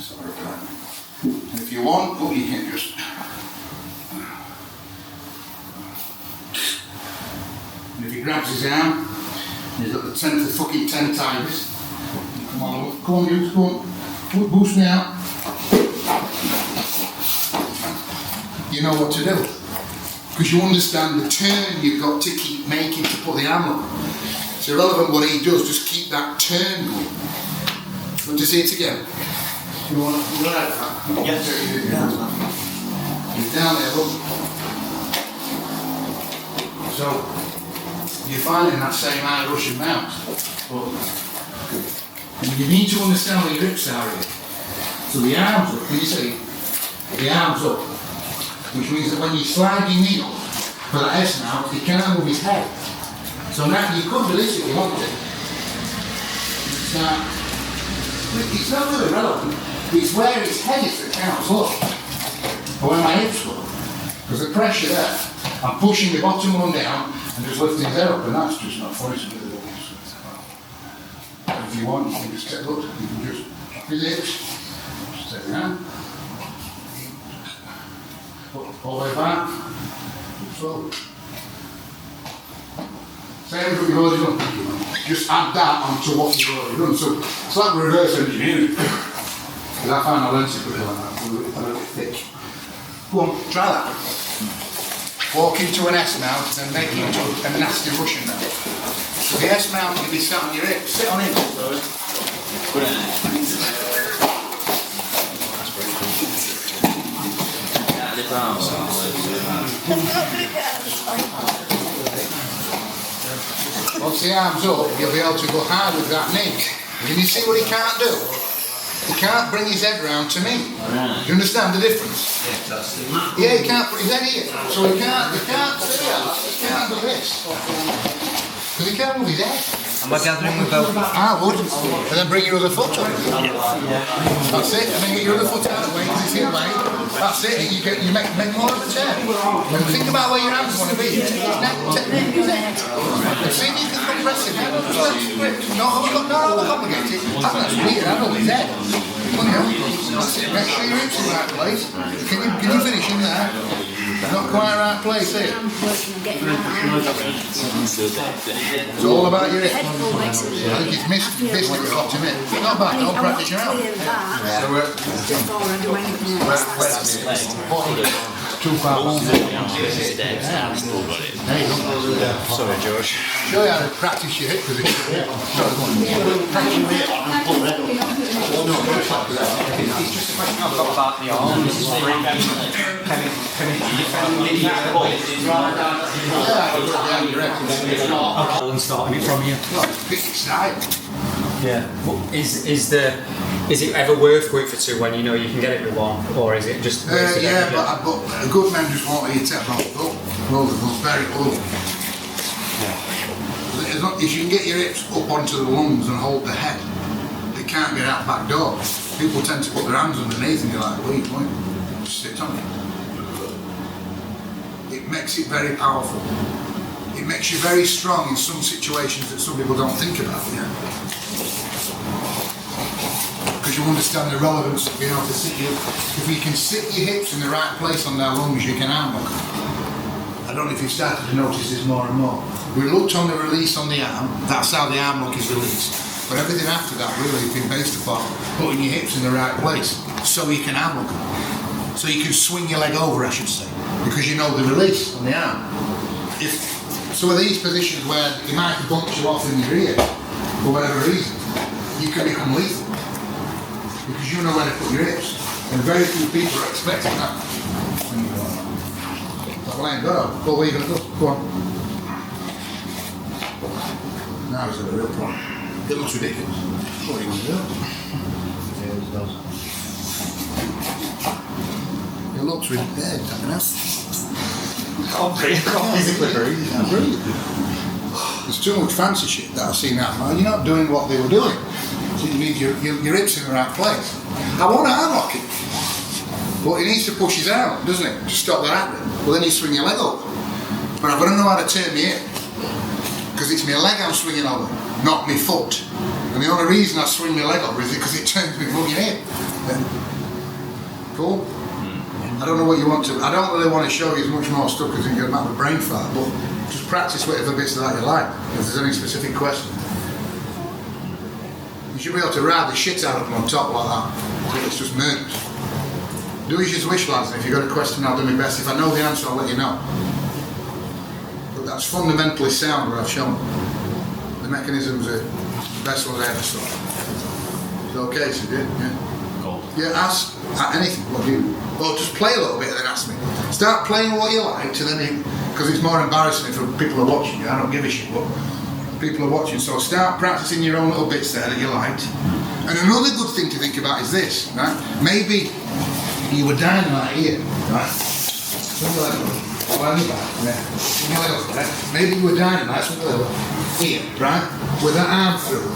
Sorry about that. And if you want, look, you can just. And if he grabs his arm, he's got the 10 tigers. Come on, you, come on. Boost me out. You know what to do. Because you understand the turn you've got to keep making to put the arm up. It's irrelevant what he does, just keep that turn going. Want to see it again? You want to like that? Yes. He's down there, look. So you're finding that same high Russian mount, but you need to understand where your hips are here. So the arms up, can you see? The arms up, which means that when you slide your knee up for that S mount, he can't move his head. So now you could release it if you want to. It's not really relevant. It's where his head is that counts, look. Or where my hips go. Because the pressure there, I'm pushing the bottom one down and just lifting his head up, and that's just not funny to me. If you want, you can just take, look, you can just drop his hips, just take the hand, all the way back, so. Same as what you've already done. Just add that onto what you've already done. So it's like reverse engineering. Because I find I learned to put it like that, a little bit thick. Go on, try that. Walk into an S mount and then make it into a nasty Russian mount. So the S mount will be sat on your hip. Sit on it. Once the arm's up, you'll be able to go hard with that knee. Can you see what he can't do? He can't bring his head round to me. Do you understand the difference? Yeah, he can't put his head here. So he can't do this. Because he can't move his head. Am I gathering with both? I would. And then bring your other foot up. That's it. And then get your other foot out of the way, because it's in the way. That's it. You make more of a turn. And think about where your hands want to be. See if you can compress it. No, overcomplicate it. That's weird. I know his head. That's it. Make sure your hips in the right place. Can you finish in there? Not quite right place here. It's all about your hip. I think he's missed this little got him in. Not bad, don't practice your own. Too far home. Sorry, George. Show you how to practice your hip position. Sorry, go on. It's just a question I've got about the arms. Can it defend and starting it from here? Yeah. Is it ever worth going for two when you know you can get it with one, or is it just? But a good man just won't let you tap off. Roll the ball very low. As long as you can get your hips up onto the lungs and hold the head, they can't get out back door. People tend to put their hands underneath and you're like, wait, just sit on it. It makes it very powerful. It makes you very strong in some situations that some people don't think about. Yeah. Because you understand the relevance of being able to sit if you can sit your hips in the right place on their lungs, you can arm lock. I don't know if you've started to notice this more and more. We looked on the release on the arm, that's how the arm lock is released. But everything after that really has been based upon putting your hips in the right place so you can arm lock. So you can swing your leg over, I should say, because you know the release on the arm. If some of these positions where you might bump you off in your ear, for whatever reason, you can become lethal. Because you know where to put your hips. And very few people are expecting that. Go, where you going to go? Go on. Now it's a real problem. It looks ridiculous. What are you going to do? It looks ridiculous. There's too much fancy shit that I've seen out there. You're not doing what they were doing. So you need your hips in the right place. I want to arm lock it. But he needs to push his arm, doesn't it? To stop that happening. Well, then you swing your leg over. But I've got to know how to turn my hip. Because it's my leg I'm swinging over, not my foot. And the only reason I swing my leg over is because it turns me fucking hip. Cool? I don't know what you want to. I don't really want to show you as much more stuff because it's going to have a brain fart, but just practice whatever bits that you like. If there's any specific question. You should be able to ride the shit out of them on top like that. So it's just murderous. Do as you wish, lads, and if you've got a question, I'll do my best. If I know the answer, I'll let you know. But that's fundamentally sound what I've shown. The mechanisms are the best ones I ever saw. It's okay, so yeah? Cool. Yeah, ask anything. What do you? Or just play a little bit and then ask me. Start playing what you like, and then because it's more embarrassing if people are watching you. I don't give a shit, but people are watching. So start practicing your own little bits there that you liked. And another good thing to think about is this, right? Maybe you were down right here, right? Maybe you were down right here, right? With that arm through.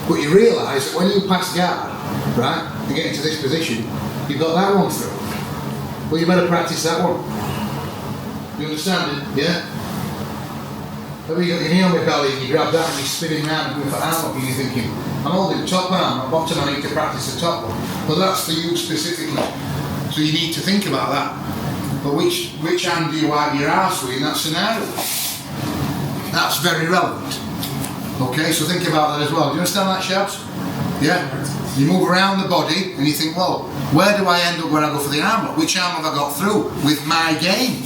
But you realise that when you pass guard, right, and get into this position, you've got that one through. Well, you better practice that one. You understand it? Yeah? Maybe you got your knee on my belly and you grab that and you're spinning around and going for arm up and you're thinking, I'm holding the top arm, not bottom, I need to practice the top one. Well, that's for you specifically. So you need to think about that. But which hand do you wipe your arse with in that scenario? That's very relevant. Okay, so think about that as well. Do you understand that, Shabs? Yeah? You move around the body and you think, well, where do I end up when I go for the arm lock? Which arm have I got through with my game?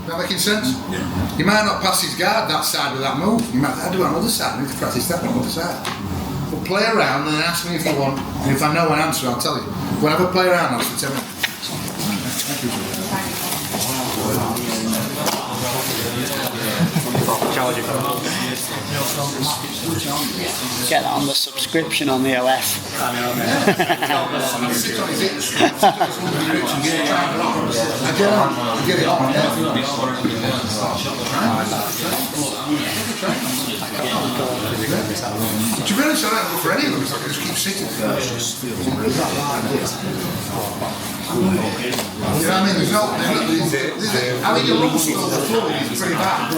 Is that making sense? Yeah. You might not pass his guard that side with that move. You might do it on the other side. I need to practice that on the other side. But play around and then ask me if you want. And if I know an answer, I'll tell you. Whenever play around, I'll tell you. Thank you. Get that on the subscription on the OF. Get it on. To be honest, I don't go for any of them, so I can just keep sitting. You know what I mean? There's no. I mean, your rules on the floor is pretty bad.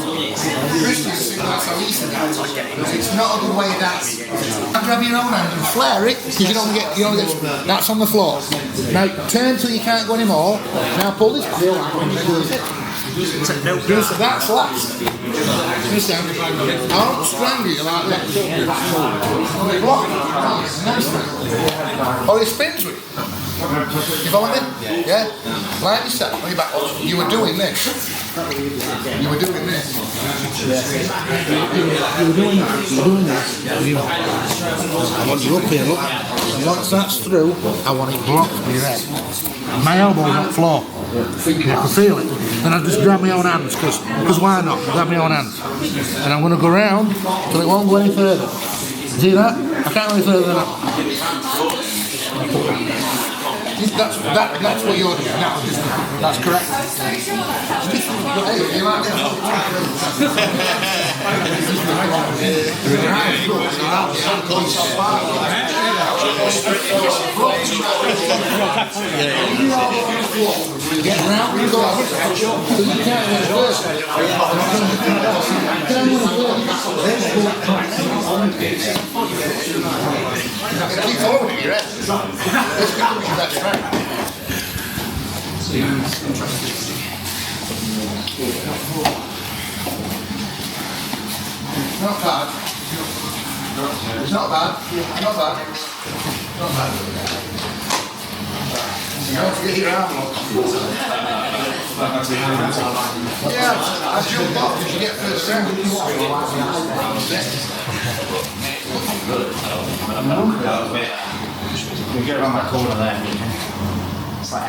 Christians think that's how easy it is. It's not a good way of dancing. And grab your own hand and flare it, because you only get. That's on the floor. Now turn till you can't go anymore. Now pull this back. That's last. Understand? I won't strangle you like that. Or he spins with it. You follow me? Yeah? Like you said, on your back, you were doing this. You were doing this. You were doing this. I want you up here, look. And once that's through, I want it blocked with your head. My elbow's on the floor. You can feel it. Then I just grab my own hands, because why not? Grab my own hands. And I'm going to go round till it won't go any further. See that? I can't go any further than that. That's what you're doing. No, that's correct. Hey, you like that? Get around, you go out. So you can't go first. Keep forward with your head. That's right. Not bad. It's not bad. Not bad. Not bad. You don't forget your arm lock. Yeah, I jump off because you get first round. You get around that corner there.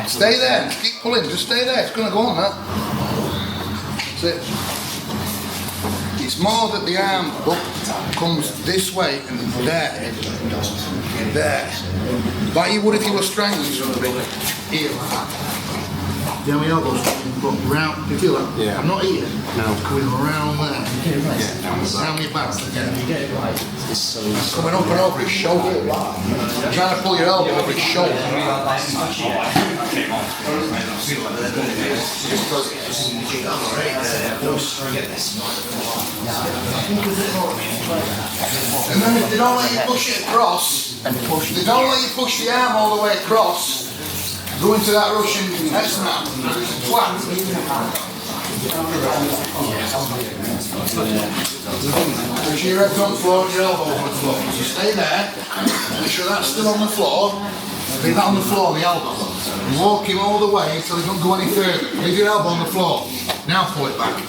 Stay there, keep pulling, just stay there, it's going to go on that. That's it. It's more that the arm up comes this way and there, like you would if you were strangling somebody. Here. Do you have my elbows round? Do you feel that? Yeah. I'm not here. No. Coming around there. Round your back. Coming up and over his shoulder. You're trying to pull your elbow over his shoulder. And then if they don't let you push it across, they don't let you push the arm all the way across, go into that Russian S-map, twat. Push your head on the floor and your elbows on the floor. So stay there, make sure that's still on the floor, leave that on the floor, the elbow. And walk him all the way until he doesn't go any further. Leave your elbow on the floor. Now pull it back.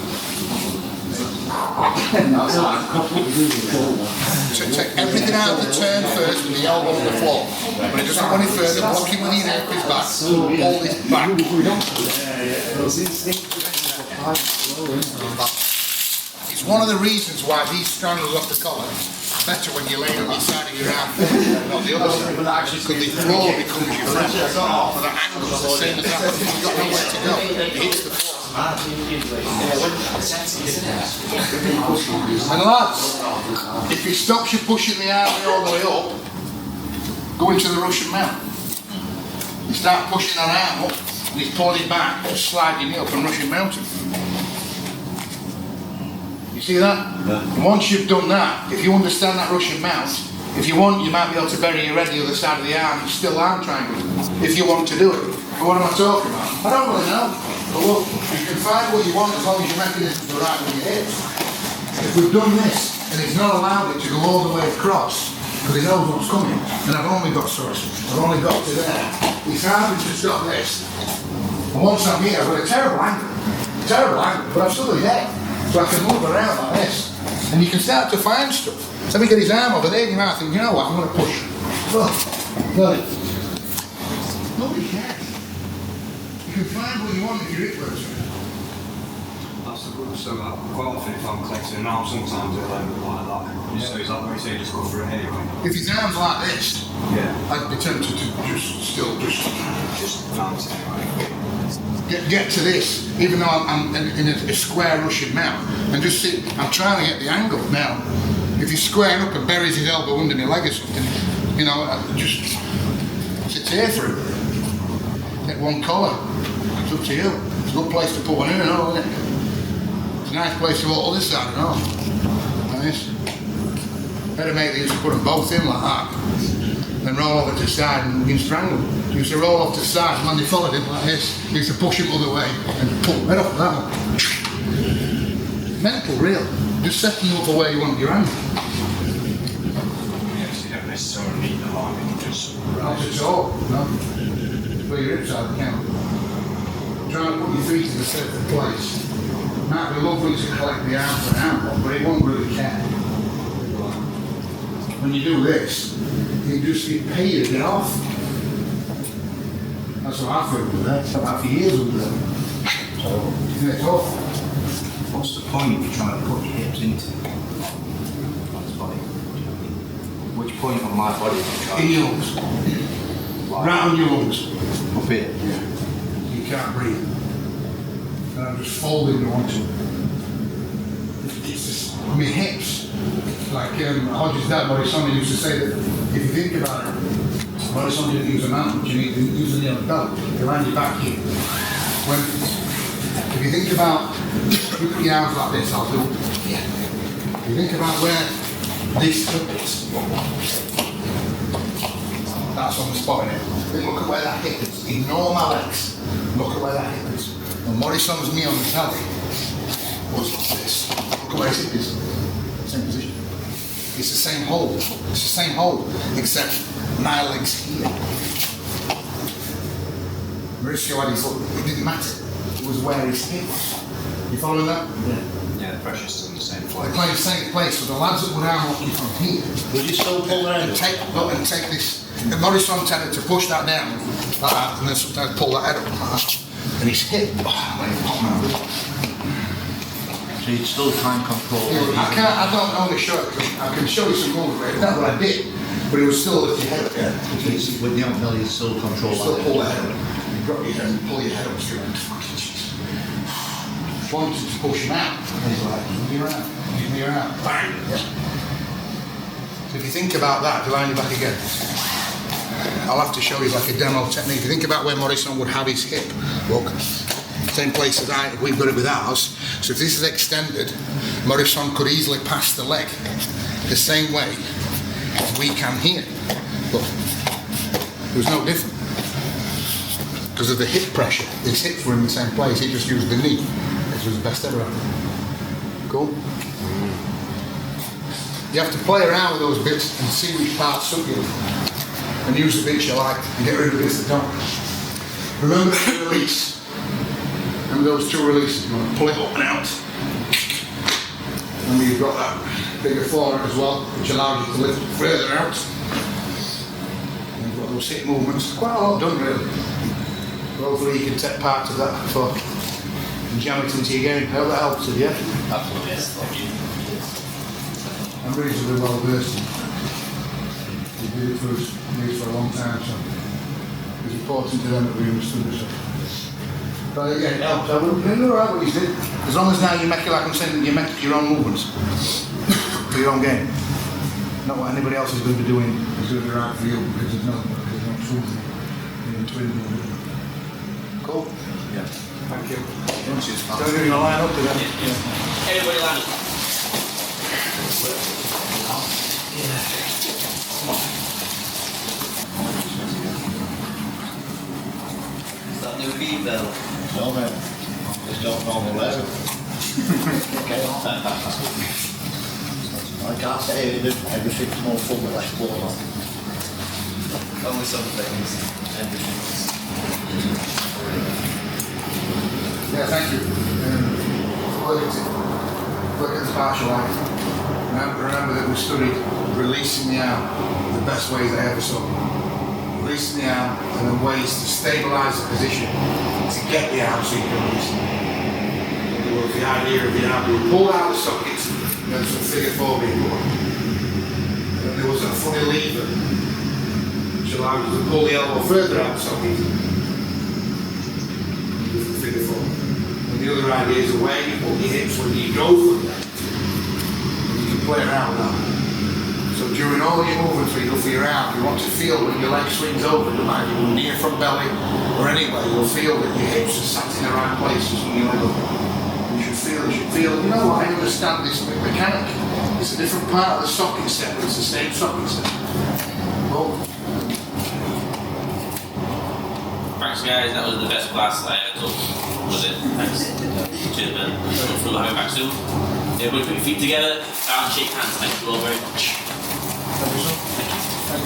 So take everything out of the turn first with the elbow on the floor. When it doesn't go any further, block him with your neck with his back. Hold his back. It's one of the reasons why these straddles off the collar are better when you're laying on the side of your arm, not the other side. Because the floor becomes your friend. The angle's the same as that, but you've got nowhere to go. It hits the floor. And lads, if he stops you pushing the arm all the way up, go into the Russian mount. You start pushing that arm up, and he's pulling it back, just slide your knee up and Russian mountain. You see that? And once you've done that, if you understand that Russian mount, if you want, you might be able to bury your head the other side of the arm, it's still arm triangle, if you want to do it. But what am I talking about? I don't really know. But look, you can find what you want as long as your mechanisms are right with your hips. If we've done this, and he's not allowed it to go all the way across, because he knows what's coming, and I've only got to there, he's hard to stop this. And once I'm here, I've got a terrible angle, but I've still got his head. So I can move around like this. And you can start to find stuff. Let me get his arm over there in your mouth and you know what, I'm going to push. Look. Nobody cares. You can find what you want if your hip works. That's the good stuff. Quite often if I'm collecting an arm, sometimes it'll end up like that. So is that what you say, just go for it anyway? If his arm's like this, I'd be tempted to just bounce it anyway. Get to this, even though I'm in a square Russian mount, and just sit, I'm trying to get the angle now. If he's squaring up and buries his elbow under my leg or something, you know, just sit here for it. Get one collar, it's up to you. It's a good place to put one in and all, isn't it? It's a nice place to put all this side and all. Like this. Better make these, put them both in like that. Then roll over to the side and you can strangle. He used to roll off to the side and when they followed him like this, he used to push him the other way and pull him right off that one. Mental, real. Just setting up for where you want your hand. Yes, you don't necessarily need the line, you just... Not at all, no. Where your hips are, count. Try and put your feet in a certain place. Might be lovely to collect the arm for an arm, but it won't really care. When you do this, you just get paid to get off. That's what I feel with that. It's about for years with that. So, it's off. What's the point if you're trying to put your hips into one's body? Which point on my body are you trying? In your lungs. Right on your lungs. Up here? Yeah. You can't breathe. And I'm just folding onto it. It's just, I mean, hips. Like Hodge's dad, Morrison, used to say that if you think about it, Morrison didn't use a mount, but you need to use the knee on the belt. You land your back here. If you think about, you put your arms like this, I'll do it. Yeah. If you think about where this hip is, that's on the spot in it. Look at where that hip is. Ignore my legs. Look at where that hip is. And Morrison's knee on the telly was like this. Look at where his hip is. Same position. It's the same hold. It's the same hold, except my leg's here. Mauricio had his foot. It didn't matter. It was where his hip was. You following that? Yeah, the pressure's still in the same They place. play the same place. So the lads that would arm lock you from here. Would you still pull around? And take this. And Morrison tended to push that down like that, and then sometimes pull that head up like that. And his hip. Oh, So you'd still try and control I don't know the show. I can show you some moves, right? That's what I did. But it was still lift your head up. Yeah. with the umbrella, you still control Still that. pull the head up. You drop your head and pull your head up straight. Fucking jeez. Wanted to push him out. And he's like, give me around. Bang. Yeah. So if you think about that, to line you back again, I'll have to show you like a demo technique. If you think about where Morrison would have his hip, look. Same place as we've got it with ours. So if this is extended, Morrison could easily pass the leg the same way as we can here. But it was no different. Because of the hip pressure, his hips were in the same place, he just used the knee. This was the best ever. Cool? You have to play around with those bits and see which parts suit you. And use the bits you like and get rid of the bits that don't. Remember the release. Remember those two releases, you want to pull it up and out. And you've got that bigger forehand as well, which allows you to lift further out. And you've got those hip movements, quite a lot done really. But hopefully you can take part of that for and jam it into your game. I hope that helps you, yeah? Absolutely, yes, thank you. I'm reasonably well versed in. We did it for us for a long time, so it's important to them that we understood this. But yeah, it helps. I wouldn't know right what you did. As long as now you make it like I'm saying, you make your own movements for your own game. Not what anybody else is going to be doing is going to be right for you because there's no truth in twin movement. Cool? Yeah. Thank you. Don't you line up to that? Yeah. Everybody line up. Is that new beat bell? No, man. Just don't know the level. Okay. I can't say everything's more fun with less blown on. Only some things. Everything's. Yeah, thank you. Look at the partial line. Remember that we studied releasing the arm, the best ways I ever saw. Releasing the arm and then ways to stabilise the position to get the arm so you can release it. There was the idea of the arm being pulled out of the sockets and then some figure 4 being put on. And there was a funny lever which allowed you to pull the elbow further out of the socket. Figure 4. And the other idea is where you put your hips when you go for that. You can play around with that. So during all your movements when you go for your arm, you want to feel when your leg swings over, no matter if you're near from belly or anywhere, you'll feel that your hips are sat in the right places when you leg up. You should feel, you know what, I understand this mechanic. It's a different part of the socket set, but it's the same socket set. Well, Thanks guys, that was the best class I ever took. Was it? Thanks. Cheers man. Hopefully we'll have you back soon. Everybody put your feet together and shake hands. Thank you all very much. Thank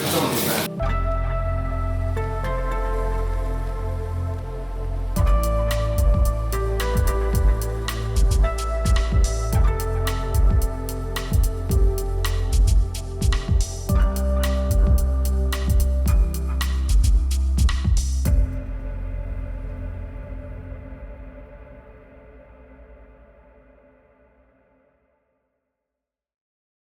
you so much.